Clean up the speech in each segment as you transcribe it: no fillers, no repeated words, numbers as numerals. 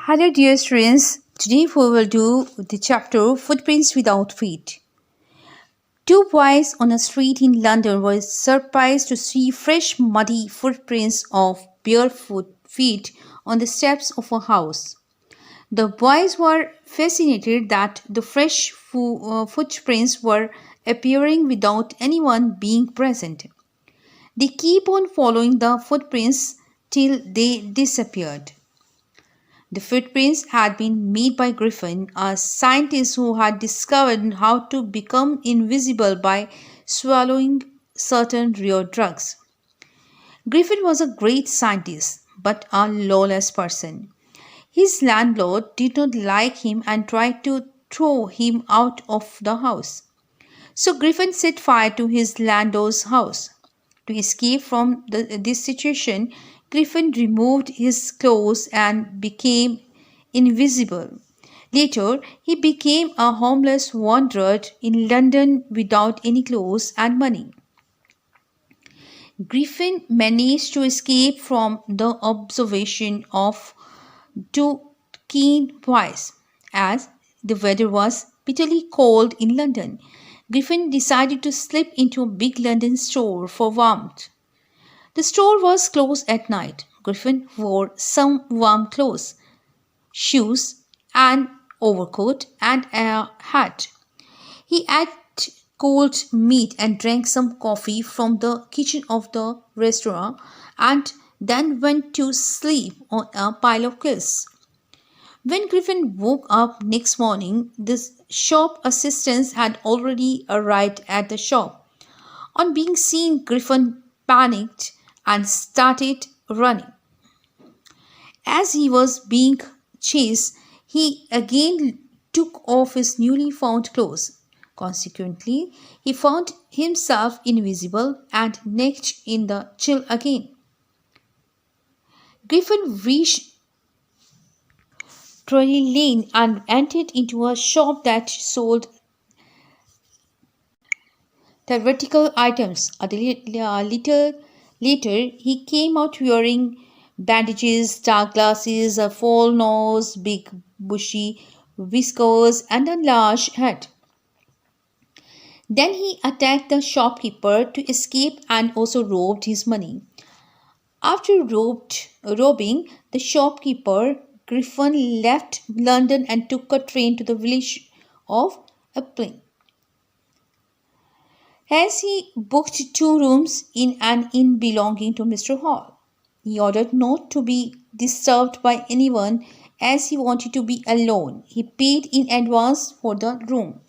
Hello, dear students. Today we will do the chapter Footprints Without Feet. Two boys on a street in London were surprised to see fresh, muddy footprints of barefoot feet on the steps of a house. The boys were fascinated that the fresh footprints were appearing without anyone being present. They keep on following the footprints till they disappeared. The footprints had been made by Griffin, a scientist who had discovered how to become invisible by swallowing certain rare drugs. Griffin was a great scientist, but a lawless person. His landlord did not like him and tried to throw him out of the house. So Griffin set fire to his landlord's house. To escape from this situation, Griffin removed his clothes and became invisible. Later, he became a homeless wanderer in London without any clothes and money. Griffin managed to escape from the observation of two keen boys. As the weather was bitterly cold in London, Griffin decided to slip into a big London store for warmth. The store was closed at night. Griffin wore some warm clothes, shoes, an overcoat, and a hat. He ate cold meat and drank some coffee from the kitchen of the restaurant and then went to sleep on a pile of clothes. When Griffin woke up next morning, the shop assistants had already arrived at the shop. On being seen, Griffin panicked and started running. As he was being chased, he again took off his newly found clothes. Consequently, he found himself invisible and naked in the chill again. Griffin reached Drury Lane and entered into a shop that sold theoretical items. Little later, he came out wearing bandages, dark glasses, a full nose, big bushy whiskers, and a large hat. Then he attacked the shopkeeper to escape and also robbed his money. After robbing the shopkeeper, Griffin left London and took a train to the village of Appling. As he booked two rooms in an inn belonging to Mr. Hall. He ordered not to be disturbed by anyone as he wanted to be alone. He paid in advance for the room.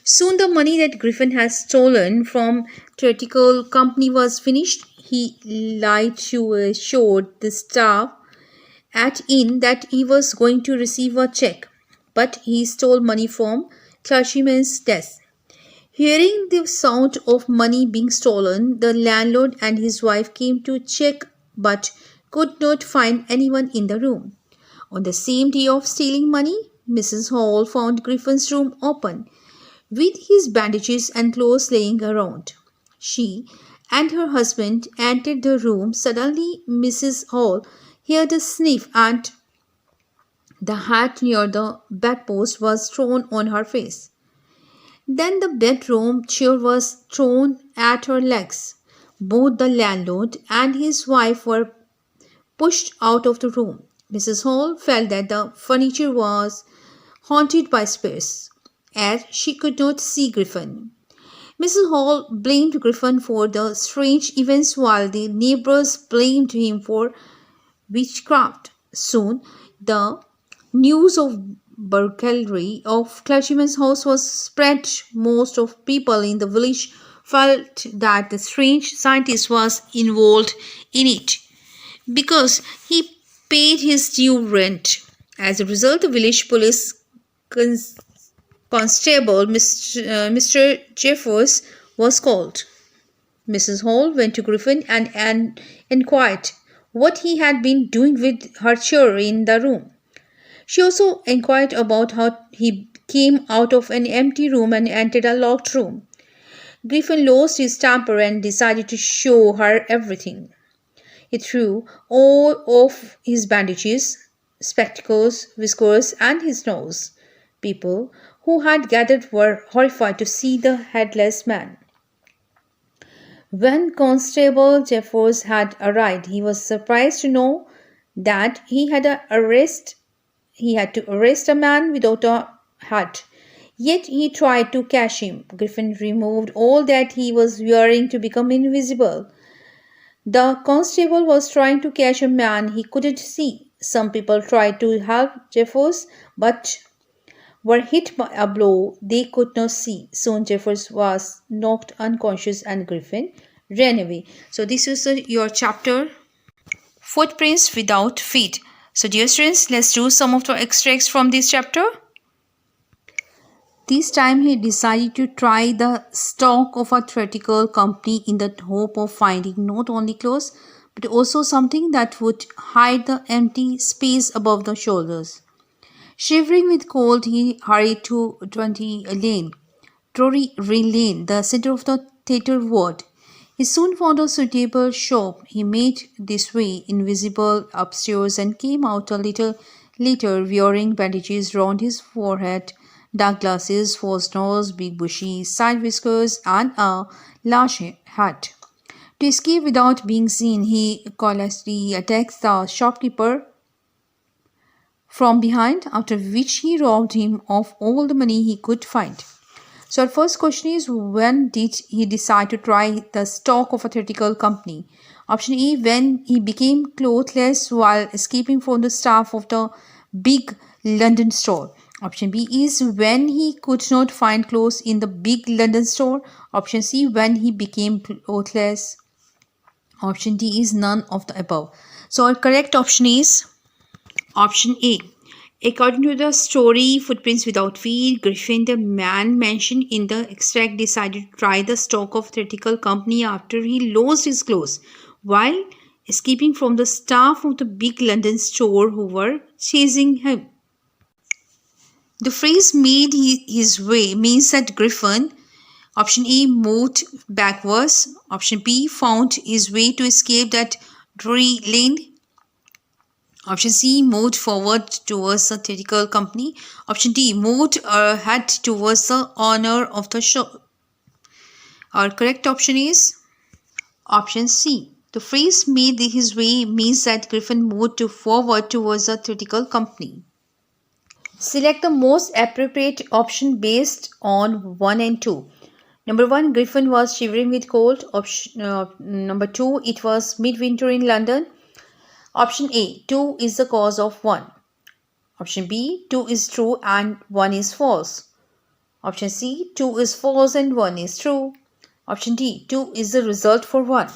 Soon the money that Griffin had stolen from theatrical company was finished. He lied to assure the staff at inn that he was going to receive a check, but he stole money from clergyman's desk. Hearing the sound of money being stolen, the landlord and his wife came to check but could not find anyone in the room. On the same day of stealing money, Mrs. Hall found Griffin's room open, with his bandages and clothes laying around. She and her husband entered the room. Suddenly, Mrs. Hall heard a sniff and the hat near the bedpost was thrown on her face. Then the bedroom chair was thrown at her legs. Both the landlord and his wife were pushed out of the room. Mrs. Hall felt that the furniture was haunted by spirits, as she could not see Griffin. Mrs. Hall blamed Griffin for the strange events while the neighbors blamed him for witchcraft. Soon, the news of burglary of clergyman's house was spread. Most of people in the village felt that the strange scientist was involved in it because he paid his due rent. As a result, the village police constable Mr. Jeffers was called. Mrs. Hall went to Griffin and inquired what he had been doing with her chair in the room. She also inquired about how he came out of an empty room and entered a locked room. Griffin lost his temper and decided to show her everything. He threw all of his bandages, spectacles, whiskers, and his nose. People who had gathered were horrified to see the headless man. When Constable Jeffers had arrived, he was surprised to know that he had to arrest a man without a hat. Yet he tried to catch him. Griffin removed all that he was wearing to become invisible. The constable was trying to catch a man he couldn't see. Some people tried to help Jeffers but were hit by a blow they could not see. Soon Jeffers was knocked unconscious and Griffin ran away. So this is your chapter, Footprints Without Feet. So dear students, let's do some of the extracts from this chapter. This time he decided to try the stock of a theatrical company in the hope of finding not only clothes but also something that would hide the empty space above the shoulders. Shivering with cold, he hurried to Drury Lane, the center of the theatre ward. He soon found a suitable shop. He made this way invisible upstairs and came out a little later wearing bandages round his forehead, dark glasses, false nose, big bushy side whiskers, and a large hat. To escape without being seen, he callously attacked the shopkeeper from behind, after which he robbed him of all the money he could find. So our first question is, when did he decide to try the stock of a theatrical company? Option A, when he became clothless while escaping from the staff of the big London store. Option B is when he could not find clothes in the big London store. Option C, when he became clothless. Option D is none of the above. So our correct option is option A. According to the story Footprints Without Feet, Griffin, the man mentioned in the extract, decided to try the stock of theatrical company after he lost his clothes while escaping from the staff of the big London store who were chasing him. The phrase made his way means that Griffin, option A, moved backwards. Option B, found his way to escape that Drury Lane. Option C, moved forward towards the theatrical company. Option D, moved ahead towards the owner of the show. Our correct option is option C. The phrase made his way means that Griffin moved forward towards the theatrical company. Select the most appropriate option based on 1 and 2. Number 1, Griffin was shivering with cold. Number 2, it was midwinter in London. Option A, 2 is the cause of 1. Option B, 2 is true and 1 is false. Option C, 2 is false and 1 is true. Option D, 2 is the result for 1.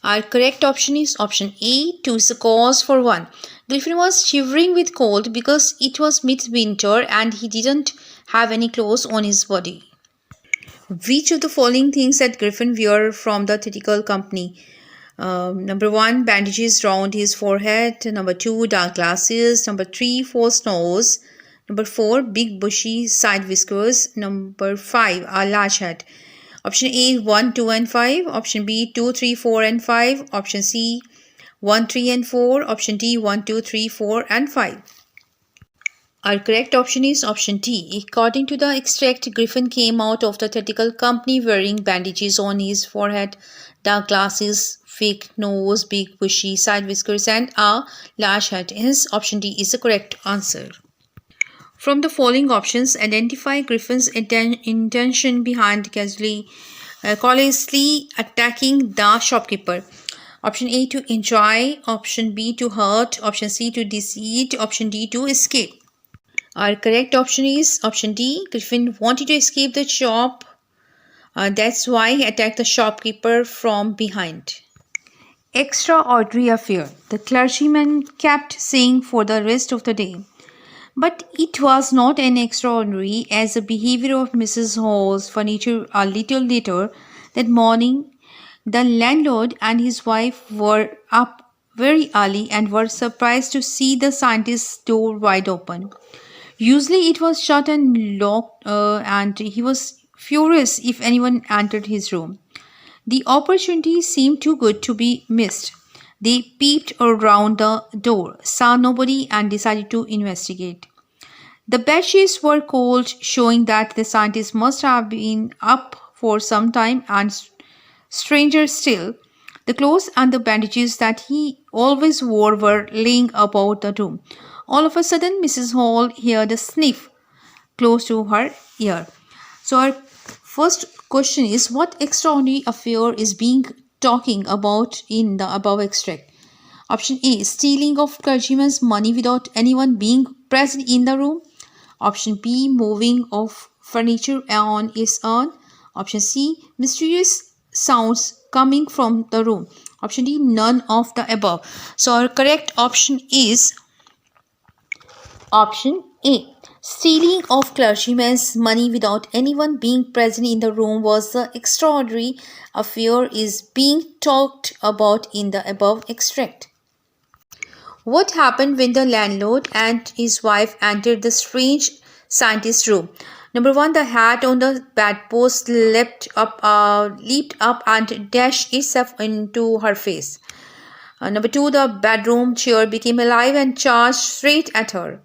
Our correct option is option A, 2 is the cause for 1. Griffin was shivering with cold because it was midwinter and he didn't have any clothes on his body. Which of the following things that Griffin wore from the theatrical company? Number 1, bandages round his forehead. Number 2, dark glasses. Number 3, false nose. Number 4, big bushy side whiskers. Number 5, a large hat. Option A, 1, 2 and 5. Option B, 2, 3, 4 and 5. Option C, 1, 3 and 4. Option D, 1, 2, 3, 4 and 5. Our correct option is option D. According to the extract, Griffin came out of the theatrical company wearing bandages on his forehead, dark glasses, fake nose, big bushy side whiskers, and a large hat. Hence, option D is the correct answer. From the following options, identify Griffin's intention behind callously attacking the shopkeeper. Option A, to enjoy. Option B, to hurt. Option C, to deceive. Option D, to escape. Our correct option is option D. Griffin wanted to escape the shop. That's why he attacked the shopkeeper from behind. Extraordinary affair, the clergyman kept saying for the rest of the day. But it was not an extraordinary as the behavior of Mrs. Hall's furniture a little later that morning. The landlord and his wife were up very early and were surprised to see the scientist's door wide open. Usually it was shut and locked, and he was furious if anyone entered his room. The opportunity seemed too good to be missed. They peeped around the door, saw nobody, and decided to investigate. The bedsheets were cold, showing that the scientist must have been up for some time, and stranger still, the clothes and the bandages that he always wore were laying about the room. All of a sudden, Mrs. Hall heard a sniff close to her ear. So, our first question is, what extraordinary affair is being talking about in the above extract? Option A, stealing of clergyman's money without anyone being present in the room. Option B, moving of furniture on its own. Option C, mysterious sounds coming from the room. Option D, none of the above. So our correct option is option A. Stealing of clergyman's money without anyone being present in the room was the extraordinary affair is being talked about in the above extract. What happened when the landlord and his wife entered the strange scientist's room? Number one, the hat on the bedpost leaped up and dashed itself into her face. Number two, the bedroom chair became alive and charged straight at her.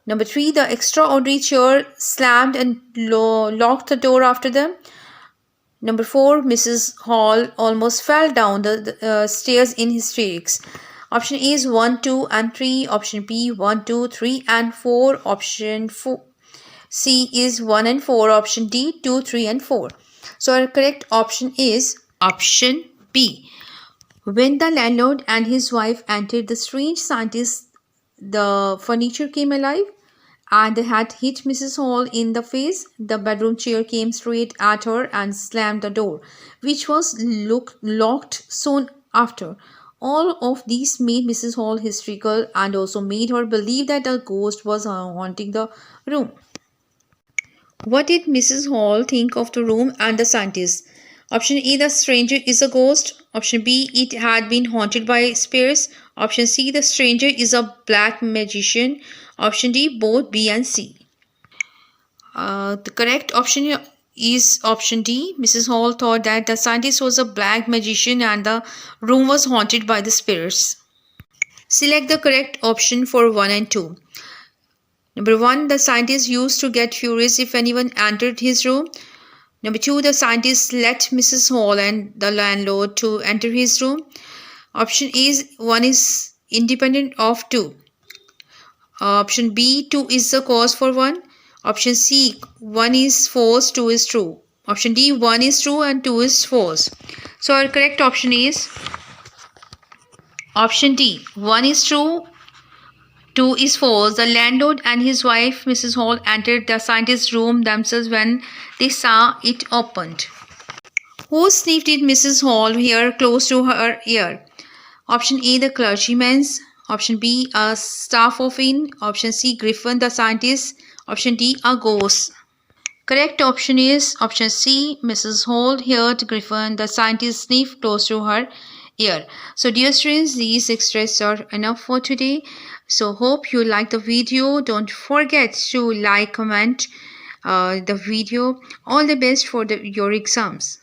Number three, the extraordinary chair slammed and locked the door after them. Number four, Mrs. Hall almost fell down the stairs in hysterics. Option A is 1, 2, and 3. Option B 1, 2, 3, and 4. Option C is 1 and 4. Option D 2, 3, and 4. So our correct option is option B. When the landlord and his wife entered the strange scientist, the furniture came alive and they had hit Mrs. Hall in the face. The bedroom chair came straight at her and slammed the door, which was locked soon after. All of these made Mrs. Hall hysterical and also made her believe that a ghost was haunting the room. What did Mrs. Hall think of the room and the scientist? Option A, the stranger is a ghost. Option B, it had been haunted by spirits. Option C, the stranger is a black magician. Option D, both B and C. The correct option is option D. Mrs. Hall thought that the scientist was a black magician and the room was haunted by the spirits. Select the correct option for 1 and 2. Number 1, the scientist used to get furious if anyone entered his room. Number 2, the scientist let Mrs. Hall and the landlord to enter his room. Option A is 1 is independent of 2. Option B, 2 is the cause for 1. Option C, 1 is false, 2 is true. Option D, 1 is true and 2 is false. So our correct option is option D, 1 is true, 2 is false. The landlord and his wife, Mrs. Hall, entered the scientist's room themselves when they saw it opened. Who sniffed did Mrs. Hall hear close to her ear? Option A, the clergyman's. Option B, a staff of inn. Option C, Griffin the scientist. Option D, a ghost. Correct option is option C. Mrs. Hall heard Griffin the scientist sniff close to her ear. So dear students, these extras are enough for today. So hope you like the video. Don't forget to like, comment the video. All the best for your exams.